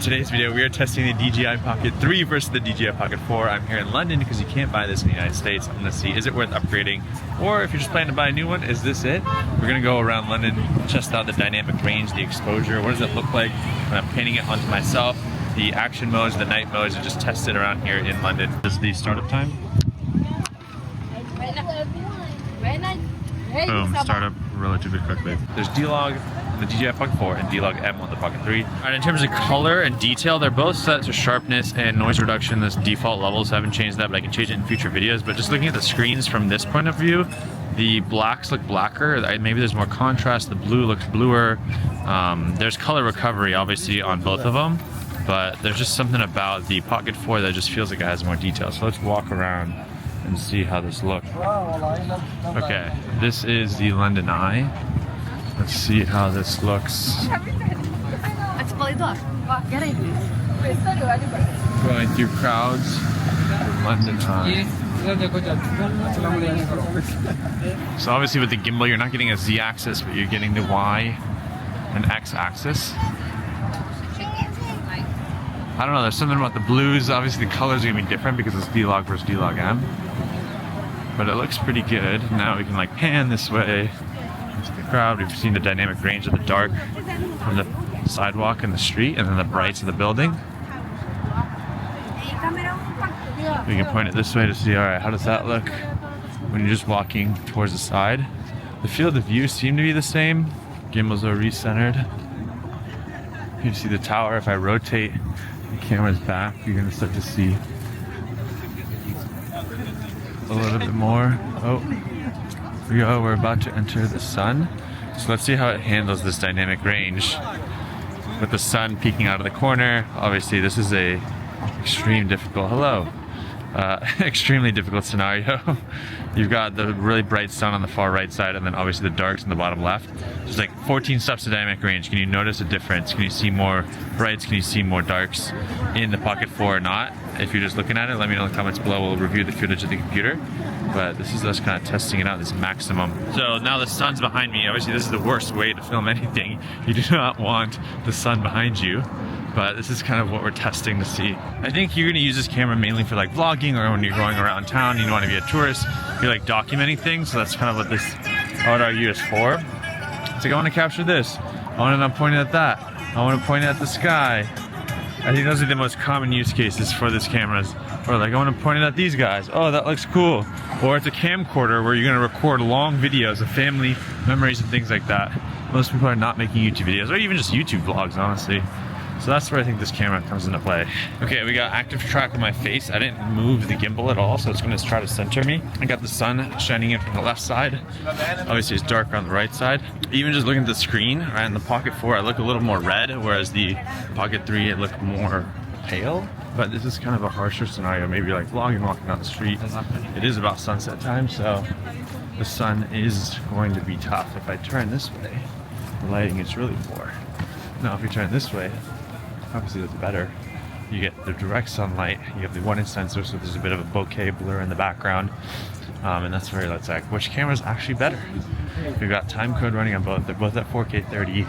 Today's video, we are testing the DJI Pocket 3 versus the DJI Pocket 4. I'm here in London because you can't buy this in the United States. I'm gonna see, is it worth upgrading? Or if you're just planning to buy a new one, is this it? We're gonna go around London, test out the dynamic range, the exposure, what does it look like when I'm painting it onto myself, the action modes, the night modes, and just test it around here in London. This is the startup time. Boom, startup relatively quickly. There's D-Log, the DJI Pocket 4, and D-Log M on the Pocket 3. Alright, in terms of color and detail, they're both set to sharpness and noise reduction. This default levels, I haven't changed that, but I can change it in future videos. But just looking at the screens from this point of view, the blacks look blacker. Maybe there's more contrast. The blue looks bluer. There's color recovery, obviously, on both of them. But there's just something about the Pocket 4 that just feels like it has more detail. So let's walk around and see how this looks. Okay, this is the London Eye. Let's see how this looks. Going through crowds, the London Eye. So obviously with the gimbal, you're not getting a Z-axis, but you're getting the Y and X-axis. I don't know, there's something about the blues. Obviously the colors are gonna be different because it's D-Log versus D-Log M. But it looks pretty good. Now we can like pan this way into the crowd. We've seen the dynamic range of the dark from the sidewalk and the street, and then the brights of the building. We can point it this way to see, all right, how does that look when you're just walking towards the side? The field of view seem to be the same. Gimbals are recentered. You can see the tower. If I rotate the camera's back, you're gonna start to see a little bit more. Oh, here we go. We're about to enter the sun. So let's see how it handles this dynamic range with the sun peeking out of the corner. Obviously, this is a extremely difficult scenario. You've got the really bright sun on the far right side, and then obviously the darks on the bottom left. There's like 14 steps of dynamic range. Can you notice a difference? Can you see more brights? Can you see more darks in the Pocket 4 or not? If you're just looking at it, let me know in the comments below. We'll review the footage of the computer. But this is us kind of testing it out, this maximum. So now the sun's behind me. Obviously this is the worst way to film anything. You do not want the sun behind you. But this is kind of what we're testing to see. I think you're gonna use this camera mainly for like vlogging, or when you're going around town and you want to be a tourist, you're like documenting things. So that's kind of what this, I would argue, is for. It's like, I want to capture this. I want to not point at that. I want to point at the sky. I think those are the most common use cases for this cameras. Or like, I want to point it at these guys. Oh, that looks cool. Or it's a camcorder where you're gonna record long videos of family memories and things like that. Most people are not making YouTube videos, or even just YouTube vlogs, honestly. So that's where I think this camera comes into play. Okay, we got active track of my face. I didn't move the gimbal at all, so it's gonna try to center me. I got the sun shining in from the left side. Obviously it's darker on the right side. Even just looking at the screen, right, in the Pocket 4, I look a little more red, whereas the Pocket 3, it looked more pale. But this is kind of a harsher scenario, maybe like vlogging, walking down the street. It is about sunset time, so the sun is going to be tough. If I turn this way, the lighting is really poor. Now if you turn this way, obviously that's better. You get the direct sunlight, you have the 1-inch sensor, so there's a bit of a bokeh blur in the background. And that's where it's like, which camera is actually better? We've got time code running on both. They're both at 4K 30.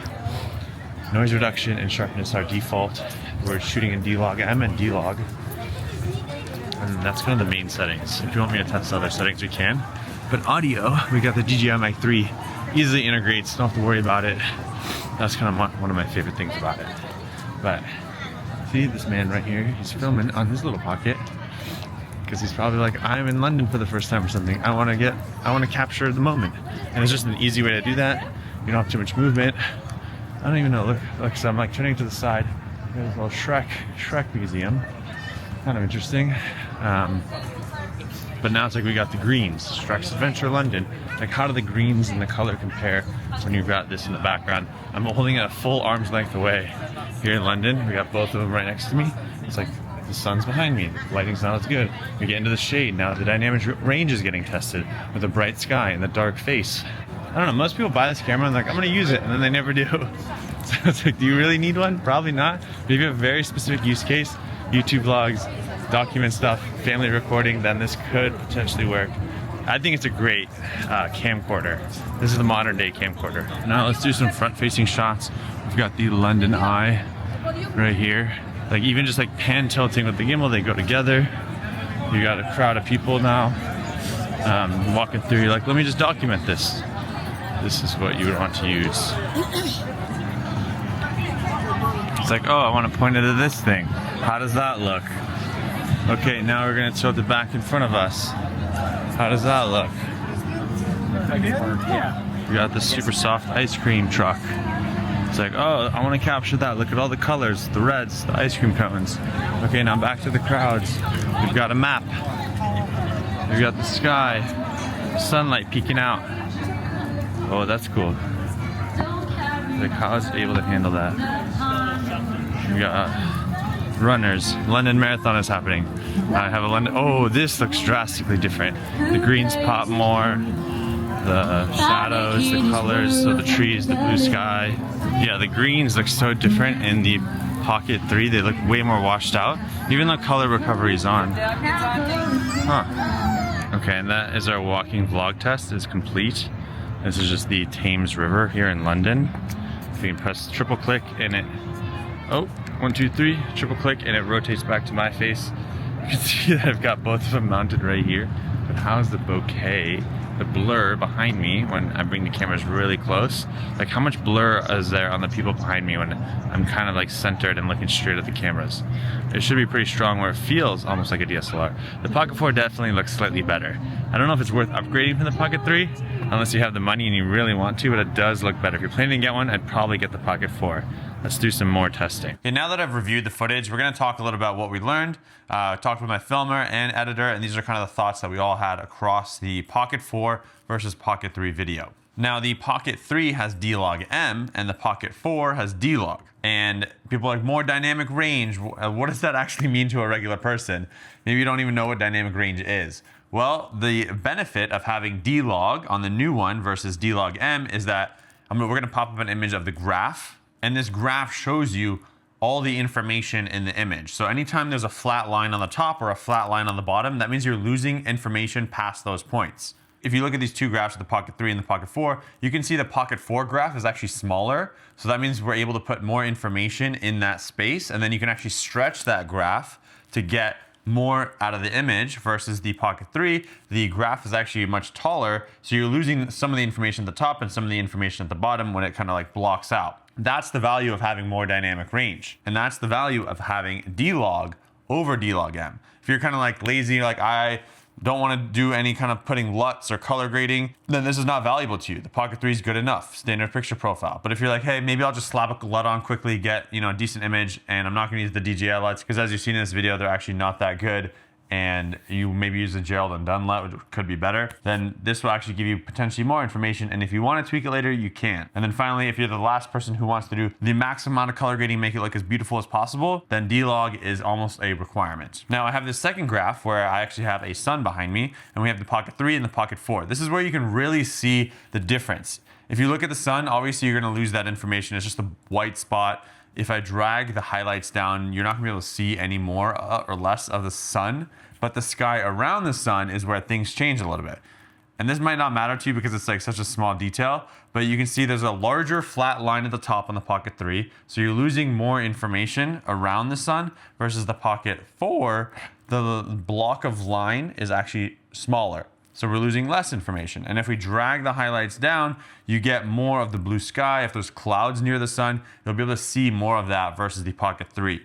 Noise reduction and sharpness are default. We're shooting in D-Log M and D-Log. And that's kind of the main settings. If you want me to test other settings, we can. But audio, we got the DJI Mic 3. Easily integrates, don't have to worry about it. That's kind of one of my favorite things about it. But see this man right here, he's filming on his little Pocket because he's probably like, I'm in London for the first time or something. I want to capture the moment. And it's just an easy way to do that. You don't have too much movement. I don't even know, look, so I'm like turning to the side. There's a little Shrek museum. Kind of interesting. But now it's like we got the greens. Shrek's Adventure London. Like, how do the greens and the color compare when you've got this in the background? I'm holding it a full arm's length away. Here in London, we got both of them right next to me. It's like the sun's behind me. The lighting's not as good. We get into the shade. Now the dynamic range is getting tested with a bright sky and the dark face. I don't know, most people buy this camera and they're like, I'm gonna use it, and then they never do. So it's like, do you really need one? Probably not. But if you have a very specific use case, YouTube vlogs, document stuff, family recording, then this could potentially work. I think it's a great camcorder. This is the modern day camcorder. Now let's do some front facing shots. We've got the London Eye right here. Like even just like pan tilting with the gimbal, they go together. You got a crowd of people now walking through. You're like, let me just document this. This is what you would want to use. It's like, oh, I want to point it at this thing. How does that look? Okay, now we're gonna tilt it back in front of us. How does that look? We got this super soft ice cream truck. It's like, oh, I want to capture that. Look at all the colors, the reds, the ice cream cones. Okay, now back to the crowds. We've got a map. We've got the sky, sunlight peeking out. Oh, that's cool. Like, how is it able to handle that? We got runners. London Marathon is happening. I have a London. Oh, this looks drastically different. The greens pop more. The shadows, the colors, so the trees, the blue sky. Yeah, the greens look so different in the Pocket 3. They look way more washed out. Even though color recovery is on. Huh. Okay, and that is our walking vlog test is complete. This is just the Thames River here in London. If you can press triple click and it, oh, 1, 2, 3, triple click and it rotates back to my face. You can see that I've got both of them mounted right here. But how's the bokeh? The blur behind me when I bring the cameras really close, like how much blur is there on the people behind me when I'm kind of like centered and looking straight at the cameras. It should be pretty strong where it feels almost like a DSLR. The Pocket 4 definitely looks slightly better. I don't know if it's worth upgrading from the Pocket 3 unless you have the money and you really want to, but it does look better. If you're planning to get one, I'd probably get the Pocket 4. Let's do some more testing. Okay, now that I've reviewed the footage, we're gonna talk a little about what we learned, talked with my filmer and editor, and these are kind of the thoughts that we all had across the Pocket 4 versus Pocket 3 video. Now the Pocket 3 has D-Log M and the Pocket 4 has D-Log. And people are like, more dynamic range, what does that actually mean to a regular person? Maybe you don't even know what dynamic range is. Well, the benefit of having D-Log on the new one versus D-Log M is that we're gonna pop up an image of the graph, and this graph shows you all the information in the image. So anytime there's a flat line on the top or a flat line on the bottom, that means you're losing information past those points. If you look at these two graphs, the Pocket 3 and the Pocket 4, you can see the Pocket 4 graph is actually smaller. So that means we're able to put more information in that space, and then you can actually stretch that graph to get more out of the image versus the Pocket 3. The graph is actually much taller, so you're losing some of the information at the top and some of the information at the bottom when it kind of like blocks out. That's the value of having more dynamic range. And that's the value of having D-Log over D-Log M. If you're kind of like lazy, like I don't want to do any kind of putting LUTs or color grading, then this is not valuable to you. The Pocket 3 is good enough, standard picture profile. But if you're like, hey, maybe I'll just slap a LUT on quickly, get a decent image, and I'm not going to use the DJI LUTs because as you've seen in this video, they're actually not that good, and you maybe use a Gerald & Dunn LUT, which could be better, then this will actually give you potentially more information, and if you want to tweak it later, you can. And then finally, if you're the last person who wants to do the max amount of color grading, make it look as beautiful as possible, then D-Log is almost a requirement. Now I have this second graph where I actually have a sun behind me, and we have the Pocket 3 and the Pocket 4. This is where you can really see the difference. If you look at the sun, obviously you're going to lose that information. It's just a white spot. If I drag the highlights down, you're not gonna be able to see any more or less of the sun, but the sky around the sun is where things change a little bit. And this might not matter to you because it's like such a small detail, but you can see there's a larger flat line at the top on the Pocket 3, so you're losing more information around the sun versus the Pocket 4, the block of line is actually smaller. So we're losing less information. And if we drag the highlights down, you get more of the blue sky. If there's clouds near the sun, you'll be able to see more of that versus the Pocket 3.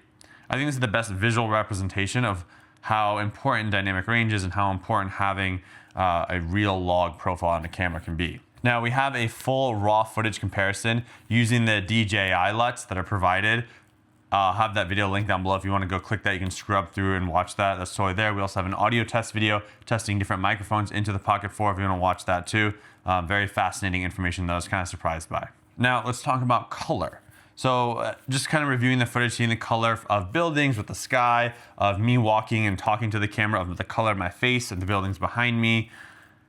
I think this is the best visual representation of how important dynamic range is and how important having a real log profile on the camera can be. Now we have a full raw footage comparison using the DJI LUTs that are provided. I'll have that video linked down below. If you want to go click that, you can scrub through and watch that. That's totally there. We also have an audio test video testing different microphones into the Pocket 4 if you want to watch that too. Very fascinating information that I was kind of surprised by. Now let's talk about color. So just kind of reviewing the footage, seeing the color of buildings with the sky, of me walking and talking to the camera, of the color of my face and the buildings behind me.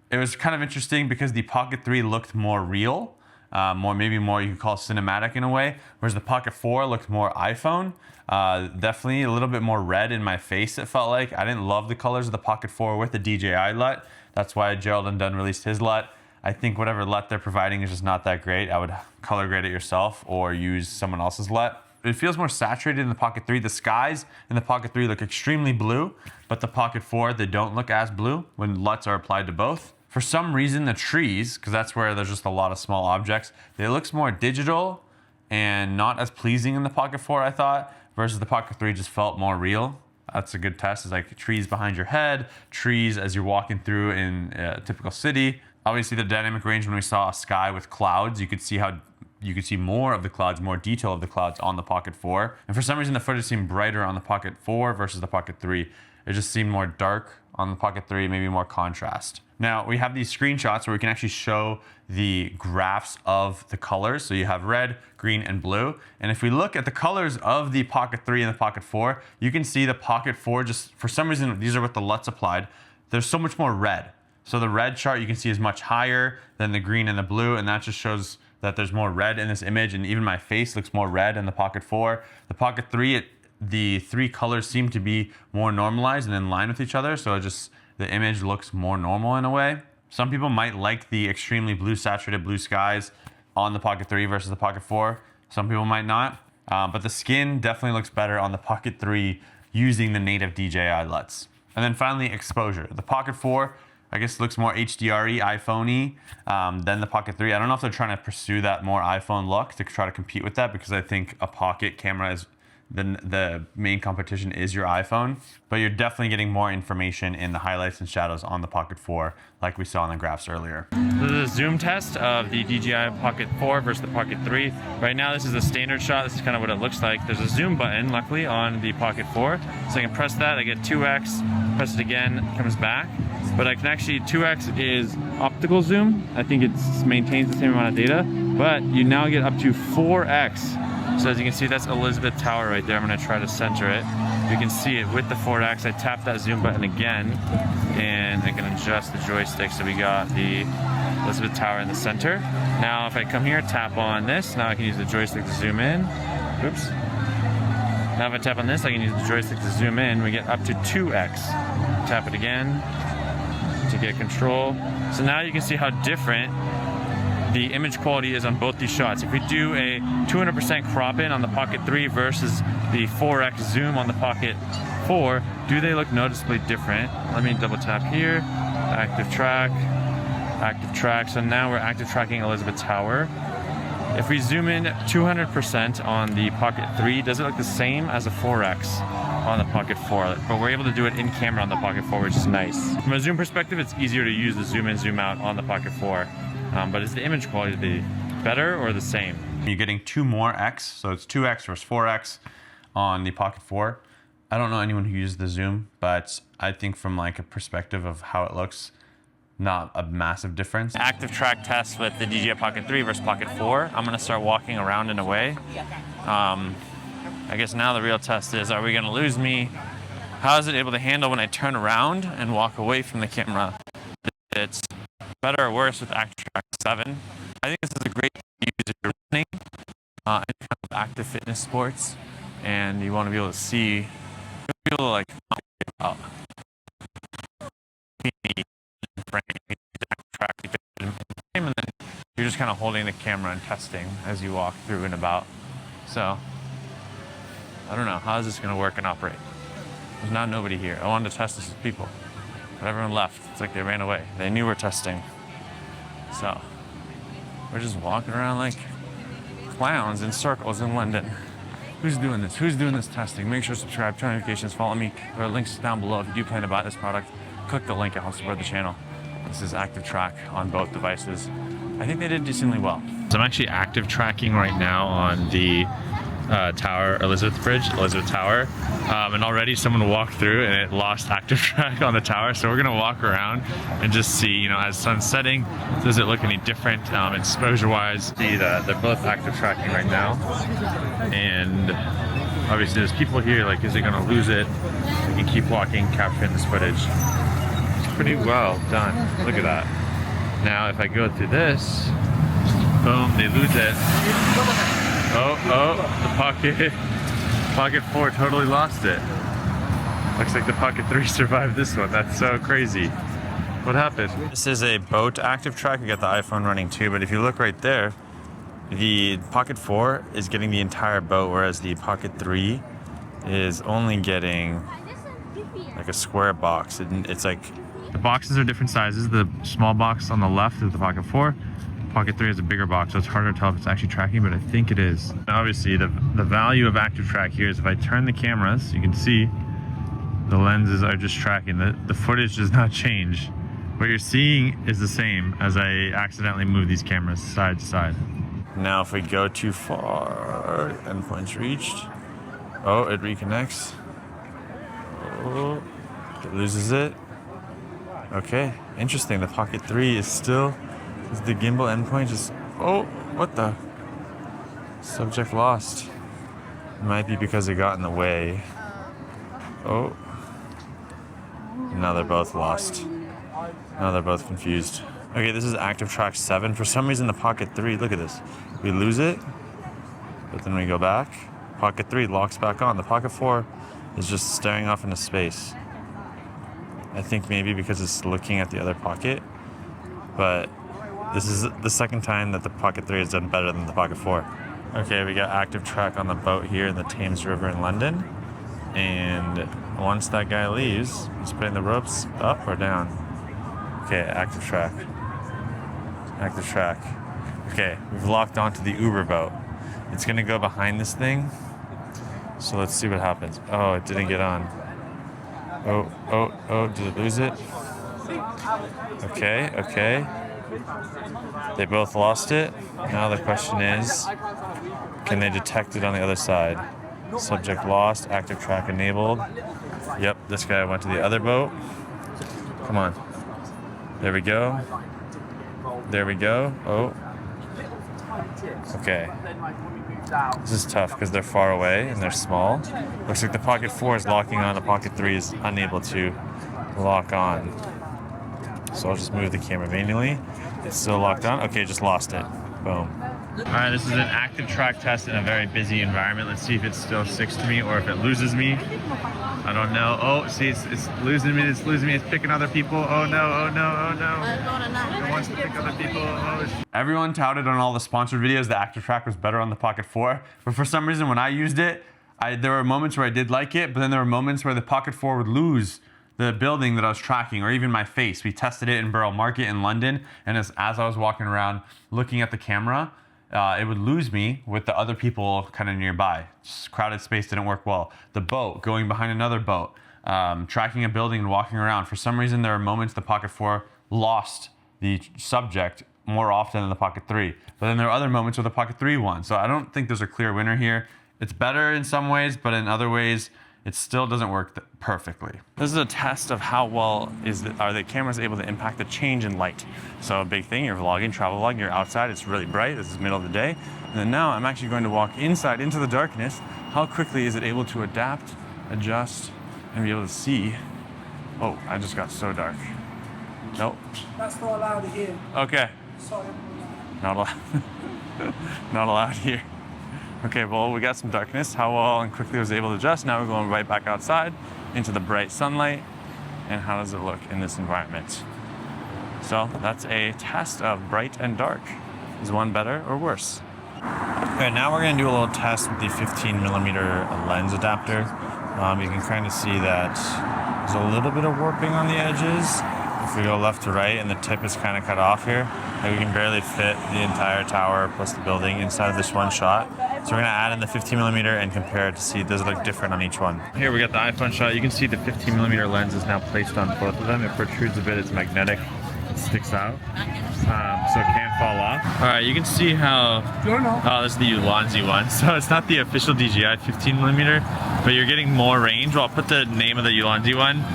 It was kind of interesting because the Pocket 3 looked more real. Maybe more you could call cinematic in a way, whereas the Pocket 4 looked more iPhone. Definitely a little bit more red in my face, it felt like. I didn't love the colors of the Pocket 4 with the DJI LUT. That's why Gerald & Dunn released his LUT. I think whatever LUT they're providing is just not that great. I would color grade it yourself or use someone else's LUT. it feels more saturated in the Pocket 3. The skies in the Pocket 3 look extremely blue, but the Pocket 4, they don't look as blue when LUTs are applied to both. For some reason, the trees, because that's where there's just a lot of small objects, they look more digital and not as pleasing in the Pocket 4, I thought, versus the Pocket 3 just felt more real. That's a good test. It's like trees behind your head, trees as you're walking through in a typical city. Obviously, the dynamic range, when we saw a sky with clouds, you could see more of the clouds, more detail of the clouds on the Pocket 4. And for some reason, the footage seemed brighter on the Pocket 4 versus the Pocket 3. It just seemed more dark on the Pocket 3, maybe more contrast. Now, we have these screenshots where we can actually show the graphs of the colors. So you have red, green, and blue. And if we look at the colors of the Pocket 3 and the Pocket 4, you can see the Pocket 4, just for some reason, these are with the LUTs applied, there's so much more red. So the red chart you can see is much higher than the green and the blue, and that just shows that there's more red in this image, and even my face looks more red in the Pocket 4. The Pocket 3, the three colors seem to be more normalized and in line with each other, so the image looks more normal in a way. Some people might like the extremely blue, saturated blue skies on the Pocket 3 versus the Pocket 4. Some people might not, but the skin definitely looks better on the Pocket 3 using the native DJI LUTs. And then finally, exposure. The Pocket 4, I guess, looks more HDR-y, iPhone-y than the Pocket 3. I don't know if they're trying to pursue that more iPhone look to try to compete with that, because I think a Pocket camera is the main competition is your iPhone, but you're definitely getting more information in the highlights and shadows on the Pocket 4, like we saw in the graphs earlier. This is a zoom test of the DJI Pocket 4 versus the Pocket 3. Right now, this is a standard shot. This is kind of what it looks like. There's a zoom button, luckily, on the Pocket 4. So I can press that, I get 2x, press it again, it comes back. But I can actually, 2x is optical zoom. I think it maintains the same amount of data, but you now get up to 4x. So as you can see, that's Elizabeth Tower right there. I'm gonna try to center it. You can see it with the 4x. I tap that zoom button again, and I can adjust the joystick. So we got the Elizabeth Tower in the center. Now if I come here, tap on this, now I can use the joystick to zoom in. Oops. Now if I tap on this, I can use the joystick to zoom in. We get up to 2x. Tap it again to get control. So now you can see how different the image quality is on both these shots. If we do a 200% crop in on the Pocket 3 versus the 4x zoom on the Pocket 4, do they look noticeably different? Let me double tap here, active track. So now we're active tracking Elizabeth Tower. If we zoom in 200% on the Pocket 3, does it look the same as a 4x on the Pocket 4? But we're able to do it in camera on the Pocket 4, which is nice. From a zoom perspective, it's easier to use the zoom in, zoom out on the Pocket 4. But is the image quality better or the same? You're getting 2 more x, so it's 2x versus 4x on the Pocket 4. I don't know anyone who uses the zoom, but I think from like a perspective of how it looks, not a massive difference. Active track test with the DJI Pocket 3 versus Pocket 4. I'm gonna start walking around in a way. I guess now the real test is, are we gonna lose me? How is it able to handle when I turn around and walk away from the camera? It's better or worse with Active Track 7. I think this is a great thing to use if you're running, any kind of active fitness sports, and you want to be able to see, feel like out. And then you're just kind of holding the camera and testing as you walk through and about. So I don't know, how is this going to work and operate? There's not nobody here. I wanted to test this with people, but everyone left. It's like they ran away. They knew we're testing. So we're just walking around like clowns in circles in London. Who's doing this? Who's doing this testing? Make sure to subscribe, turn notifications, follow me. There are links down below. If you do plan to buy this product, click the link. It helps support the channel. This is active track on both devices. I think they did decently well. So I'm actually active tracking right now on the tower, Elizabeth Tower, and already someone walked through and it lost active track on the tower. So we're gonna walk around and just see, you know, as sun's setting, does it look any different exposure wise? See that they're both active tracking right now, and obviously there's people here, like, is it gonna lose it? We can keep walking, capturing this footage. It's pretty well done. Look at that. Now if I go through this, boom, they lose it. Oh, the Pocket 4 totally lost it. Looks like the Pocket 3 survived this one. That's so crazy. What happened? This is a boat active track. We got the iPhone running too, but if you look right there, the Pocket 4 is getting the entire boat, whereas the Pocket 3 is only getting like a square box. It's like the boxes are different sizes. The small box on the left is the Pocket 4. Pocket 3 has a bigger box, so it's harder to tell if it's actually tracking, but I think it is. Obviously, the value of active track here is if I turn the cameras, you can see the lenses are just tracking. The footage does not change. What you're seeing is the same as I accidentally move these cameras side to side. Now if we go too far, endpoint's reached. Oh, it reconnects. Oh, it loses it. Okay, interesting. The Pocket 3 is still, is the gimbal endpoint just, oh, what the? Subject lost. It might be because it got in the way. Oh. Now they're both lost. Now they're both confused. Okay, this is active track 7. For some reason the Pocket 3, look at this. We lose it, but then we go back. Pocket 3 locks back on. The Pocket 4 is just staring off into space. I think maybe because it's looking at the other pocket, but this is the second time that the Pocket 3 has done better than the Pocket 4. Okay, we got active track on the boat here in the Thames River in London. And once that guy leaves, he's putting the ropes up or down. Okay, active track. Active track. Okay, we've locked onto the Uber boat. It's gonna go behind this thing. So let's see what happens. Oh, it didn't get on. Oh, did it lose it? Okay. They both lost it. Now the question is, can they detect it on the other side? Subject lost, active track enabled. Yep, this guy went to the other boat. Come on. There we go. Oh. Okay. This is tough because they're far away and they're small. Looks like the Pocket 4 is locking on, the Pocket 3 is unable to lock on. So I'll just move the camera manually. It's still locked on. Okay, just lost it. Boom. Alright, this is an active track test in a very busy environment. Let's see if it still sticks to me or if it loses me. I don't know. Oh, see, it's losing me. It's picking other people. Oh no. It wants to pick other people. Oh, everyone touted on all the sponsored videos the active track was better on the Pocket 4. But for some reason, when I used it, there were moments where I did like it, but then there were moments where the Pocket 4 would lose the building that I was tracking, or even my face. We tested it in Borough Market in London, and as I was walking around looking at the camera, it would lose me with the other people kind of nearby. Just crowded space didn't work well. The boat, going behind another boat, tracking a building and walking around. For some reason, there are moments the Pocket 4 lost the subject more often than the Pocket 3. But then there are other moments where the Pocket 3 won. So I don't think there's a clear winner here. It's better in some ways, but in other ways, it still doesn't work perfectly. This is a test of how well are the cameras able to impact the change in light. So a big thing, you're vlogging, travel vlogging, you're outside, it's really bright, this is the middle of the day. And then now I'm actually going to walk inside into the darkness. How quickly is it able to adapt, adjust, and be able to see? Oh, I just got so dark. Nope. That's not allowed here. Okay. Sorry. Not allowed. Not allowed here. Okay, well, we got some darkness. How well and quickly was able to adjust. Now we're going right back outside into the bright sunlight. And how does it look in this environment? So that's a test of bright and dark. Is one better or worse? Okay, now we're gonna do a little test with the 15mm lens adapter. You can kind of see that there's a little bit of warping on the edges. If we go left to right and the tip is kind of cut off here, and we can barely fit the entire tower plus the building inside of this one shot. So we're gonna add in the 15mm and compare it to see does it look different on each one. Here we got the iPhone shot. You can see the 15mm lens is now placed on both of them. It protrudes a bit, it's magnetic, it sticks out, so it can't fall off. All right, you can see how, oh, this is the Ulanzi one. So it's not the official DJI 15mm, but you're getting more range. Well, I'll put the name of the Ulanzi one.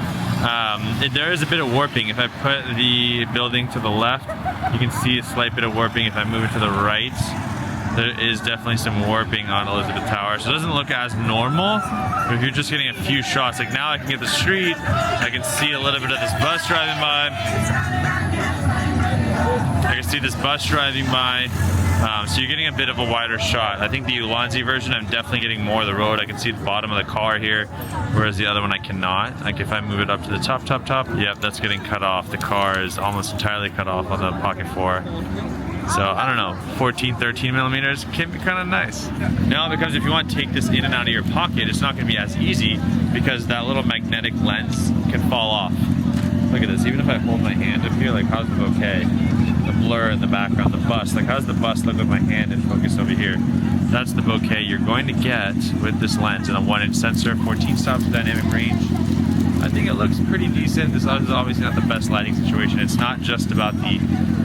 There is a bit of warping. If I put the building to the left, you can see a slight bit of warping. If I move it to the right, there is definitely some warping on Elizabeth Tower. So it doesn't look as normal, but if you're just getting a few shots, like now I can get the street, I can see a little bit of this bus driving by. I can see this bus driving by. So you're getting a bit of a wider shot. I think the Ulanzi version, I'm definitely getting more of the road. I can see the bottom of the car here, whereas the other one I cannot. Like if I move it up to the top, yep, that's getting cut off. The car is almost entirely cut off on the Pocket 4. So I don't know, 14, 13 millimeters can be kind of nice. Now because if you want to take this in and out of your pocket, it's not going to be as easy because that little magnetic lens can fall off. Look at this, even if I hold my hand up here, like how's the bokeh? The blur in the background, the bust, like how's the bust look with my hand and focus over here? That's the bokeh you're going to get with this lens and a 1-inch sensor, 14 stops of dynamic range. I think it looks pretty decent. This is obviously not the best lighting situation. It's not just about the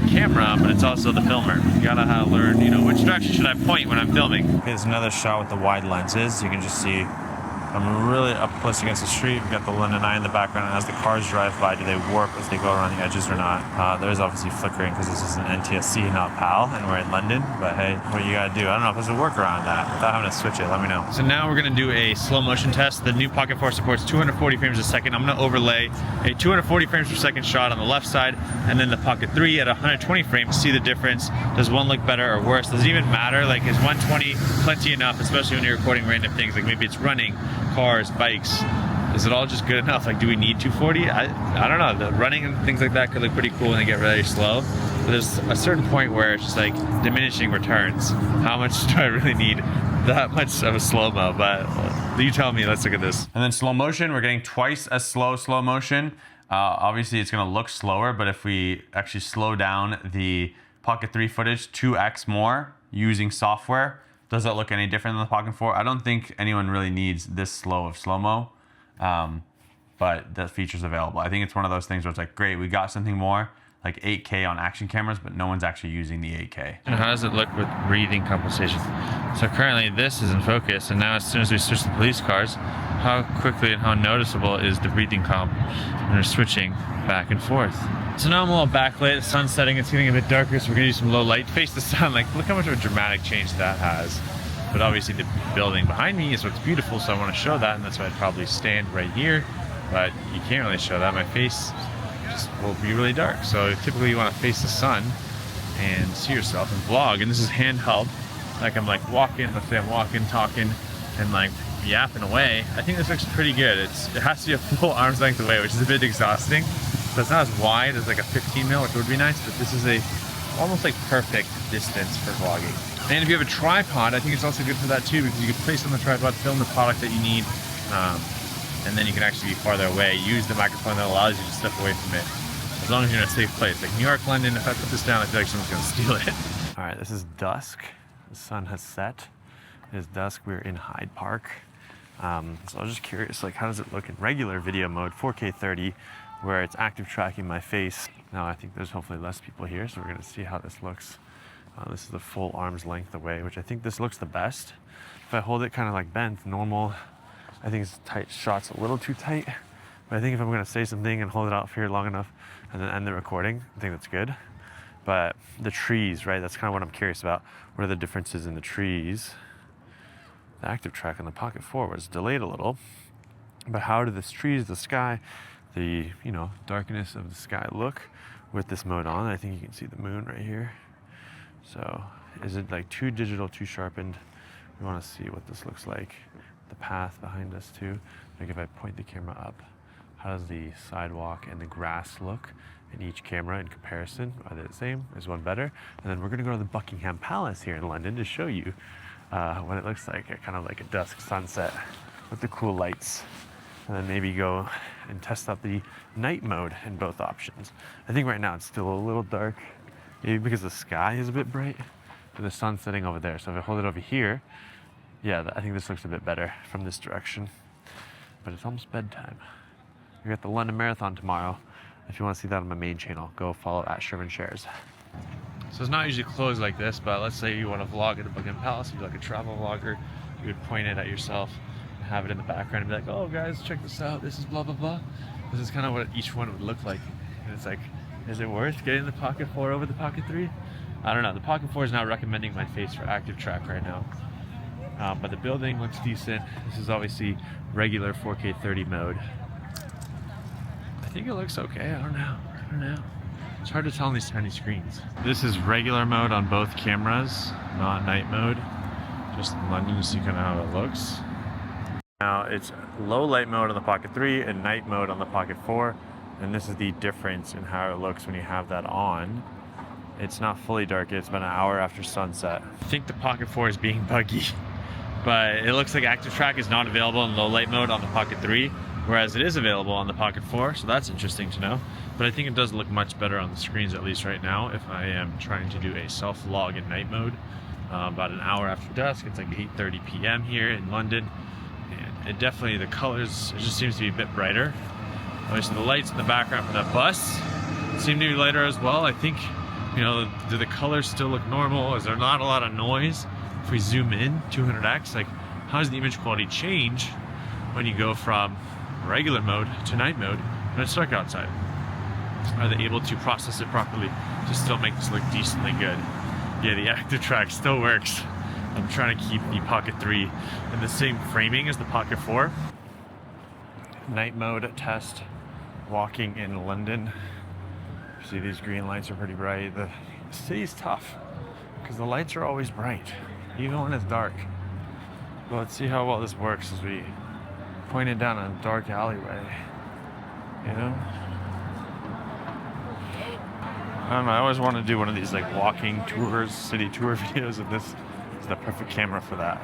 camera, but it's also the filmer. You gotta learn, you know, which direction should I point when I'm filming. Here's another shot with the wide lenses. You can just see I'm really up close against the street. We've got the London Eye in the background, and as the cars drive by, do they warp as they go around the edges or not? There's obviously flickering because this is an NTSC, not PAL, and we're in London, but hey, what you gotta do? I don't know if there's a workaround that without having to switch it, let me know. So now we're gonna do a slow motion test. The new Pocket 4 supports 240 frames a second. I'm gonna overlay a 240 frames per second shot on the left side, and then the Pocket 3 at 120 frames. See the difference. Does one look better or worse? Does it even matter? Like, is 120 plenty enough, especially when you're recording random things, like maybe it's running, cars, bikes? Is it all just good enough? Like, do we need 240? I don't know. The running and things like that could look pretty cool when they get really slow. But there's a certain point where it's just like diminishing returns. How much do I really need that much of a slow-mo? But you tell me, let's look at this. And then slow motion, we're getting twice as slow motion. Obviously it's gonna look slower, but if we actually slow down the Pocket 3 footage 2x more using software, does that look any different than the Pocket 4? I don't think anyone really needs this slow of slow-mo, but that feature's available. I think it's one of those things where it's like, great, we got something more, like 8K on action cameras, but no one's actually using the 8K. And how does it look with breathing compensation? So currently this is in focus, and now as soon as we switch to police cars, how quickly and how noticeable is the breathing comp when we're switching back and forth. So now I'm a little backlit, the sun's setting, it's getting a bit darker, so we're gonna do some low light, face the sun. Like, look how much of a dramatic change that has. But obviously the building behind me is what's beautiful, so I wanna show that, and that's why I'd probably stand right here, but you can't really show that. My face just will be really dark. So typically you wanna face the sun and see yourself and vlog, and this is handheld. Like I'm like walking, let's say I'm walking, talking, and like yapping away. I think this looks pretty good. It has to be a full arm's length away, which is a bit exhausting. So it's not as wide as like a 15 mil, which would be nice, but this is a almost like perfect distance for vlogging. And if you have a tripod, I think it's also good for that too, because you can place on the tripod, film the product that you need, and then you can actually be farther away. Use the microphone that allows you to step away from it, as long as you're in a safe place. Like New York, London, if I put this down, I feel like someone's gonna steal it. All right, this is dusk. The sun has set. It is dusk. We're in Hyde Park. So I was just curious, like, how does it look in regular video mode, 4K 30, where it's active tracking my face. Now I think there's hopefully less people here, so we're gonna see how this looks. This is the full arm's length away, which I think this looks the best. If I hold it kind of like bent, normal, I think it's tight shot's a little too tight, but I think if I'm gonna say something and hold it out here long enough and then end the recording, I think that's good. But the trees, right, that's kind of what I'm curious about. What are the differences in the trees? The active track on the Pocket 4 was delayed a little, but how do the trees, the sky, the, you know, darkness of the sky look with this mode on? I think you can see the moon right here. So is it like too digital, too sharpened? We want to see what this looks like. The path behind us too. Like if I point the camera up, how does the sidewalk and the grass look in each camera in comparison? Are they the same? Is one better? And then we're gonna go to the Buckingham Palace here in London to show you what it looks like at kind of like a dusk sunset with the cool lights. And then maybe go and test out the night mode in both options. I think right now it's still a little dark, maybe because the sky is a bit bright, but the sun's setting over there. So if I hold it over here, yeah, I think this looks a bit better from this direction. But it's almost bedtime. We got the London Marathon tomorrow. If you want to see that on my main channel, go follow at Shervin Shares. So it's not usually closed like this, but let's say you want to vlog at the Buckingham Palace, you're like a travel vlogger, you would point it at yourself, have it in the background and be like, oh guys, check this out, this is blah blah blah. This is kind of what each one would look like. And it's like, is it worth getting the Pocket 4 over the Pocket 3? I don't know. The Pocket 4 is not recommending my face for active track right now. But the building looks decent. This is obviously regular 4K 30 mode. I think it looks okay. I don't know. It's hard to tell on these tiny screens. This is regular mode on both cameras, not night mode. Just in London, you see kind of how it looks. Now it's low light mode on the Pocket 3 and night mode on the Pocket 4. And this is the difference in how it looks when you have that on It's not fully dark yet. It's been an hour after sunset. I think the Pocket 4 is being buggy, but it looks like active track is not available in low light mode on the Pocket 3, whereas it is available on the Pocket 4, so that's interesting to know. But I think it does look much better on the screens, at least right now, if I am trying to do a self-log in night mode. About an hour after dusk, it's like 8:30 p.m. here in London, and it definitely, the colors, it just seems to be a bit brighter. Obviously the lights in the background for that bus seem to be lighter as well. I think, you know, do the colors still look normal? Is there not a lot of noise? If we zoom in 200x, like how does the image quality change when you go from regular mode to night mode when it's dark outside? Are they able to process it properly to still make this look decently good? Yeah, the active track still works. I'm trying to keep the Pocket 3 in the same framing as the Pocket 4. Night mode test, walking in London. See, these green lights are pretty bright. The city's tough because the lights are always bright, even when it's dark. But let's see how well this works as we point it down a dark alleyway, you know? I don't know, I always want to do one of these like walking tours, city tour videos, and this is the perfect camera for that.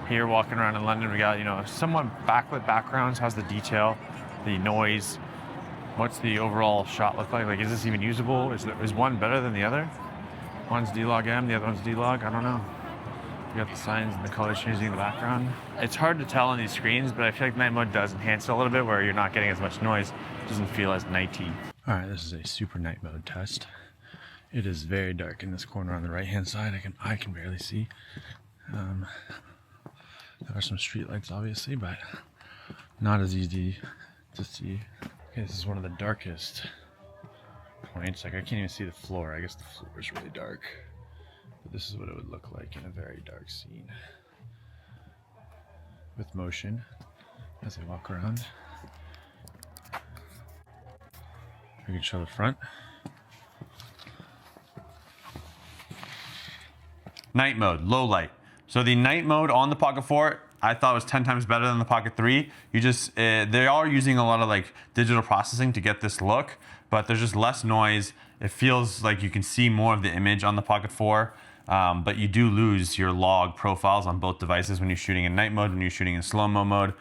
Here walking around in London, we got, you know, somewhat backlit backgrounds. How's the detail, the noise? What's the overall shot look like? Like, is this even usable? Is one better than the other? One's D-Log M, the other one's D-Log, I don't know. You got the signs and the colors changing in the background. It's hard to tell on these screens, but I feel like night mode does enhance it a little bit where you're not getting as much noise. It doesn't feel as nighty. All right, this is a super night mode test. It is very dark in this corner on the right-hand side. I can barely see. There are some street lights, obviously, but not as easy to see. Okay, this is one of the darkest points. Like, I can't even see the floor. I guess the floor is really dark. But this is what it would look like in a very dark scene. With motion as I walk around. We can show the front. Night mode, low light. So the night mode on the Pocket 4, I thought was 10 times better than the Pocket 3. You just, they are using a lot of like digital processing to get this look, but there's just less noise. It feels like you can see more of the image on the Pocket 4, but you do lose your log profiles on both devices when you're shooting in night mode, when you're shooting in slow-mo mode.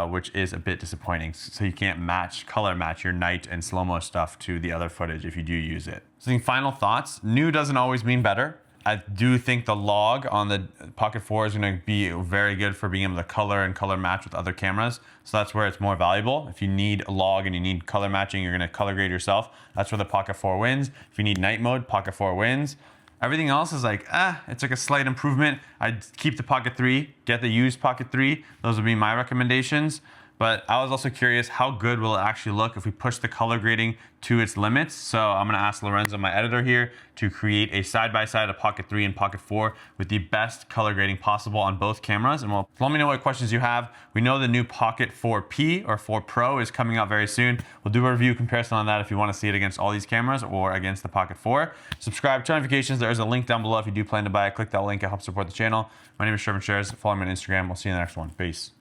Which is a bit disappointing. So you can't color match your night and slow-mo stuff to the other footage if you do use it. So I think final thoughts, new doesn't always mean better. I do think the log on the Pocket 4 is gonna be very good for being able to color and color match with other cameras. So that's where it's more valuable. If you need a log and you need color matching, you're gonna color grade yourself. That's where the Pocket 4 wins. If you need night mode, Pocket 4 wins. Everything else is like, it's like a slight improvement. I'd keep the Pocket 3, get the used Pocket 3. Those would be my recommendations. But I was also curious, how good will it actually look if we push the color grading to its limits? So I'm gonna ask Lorenzo, my editor here, to create a side-by-side of Pocket 3 and Pocket 4 with the best color grading possible on both cameras. And well, let me know what questions you have. We know the new Pocket 4P or 4 Pro is coming out very soon. We'll do a review comparison on that if you wanna see it against all these cameras or against the Pocket 4. Subscribe to notifications. There's a link down below if you do plan to buy it. Click that link, it helps support the channel. My name is Shervin. Follow me on Instagram. We'll see you in the next one. Peace.